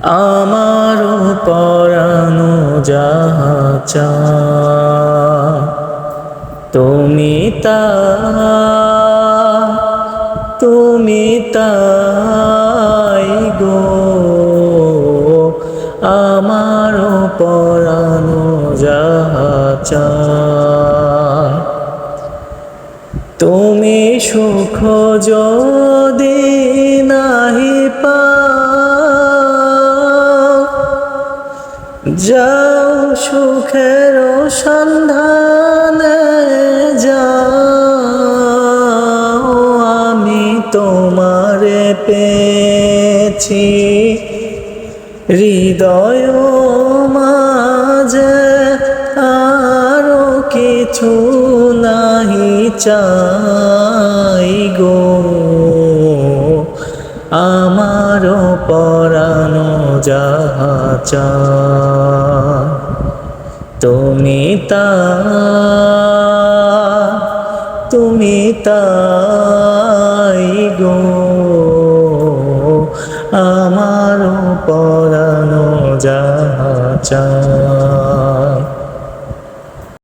আমারও পরানো যাহা চায় তুমি তাই গো, আমারও পরানো যাহা চায়। তুমি সুখ যদি নাহি পাও, যাও সুখের সন্ধানে যাও। আমি তোমারে পেয়েছি হৃদয় মাঝে, আরো কিছু নাহি চাই গো, আমারও পরানো যাহা চায় তুমি তাই গো, আমারও পরানো যাহা চায়।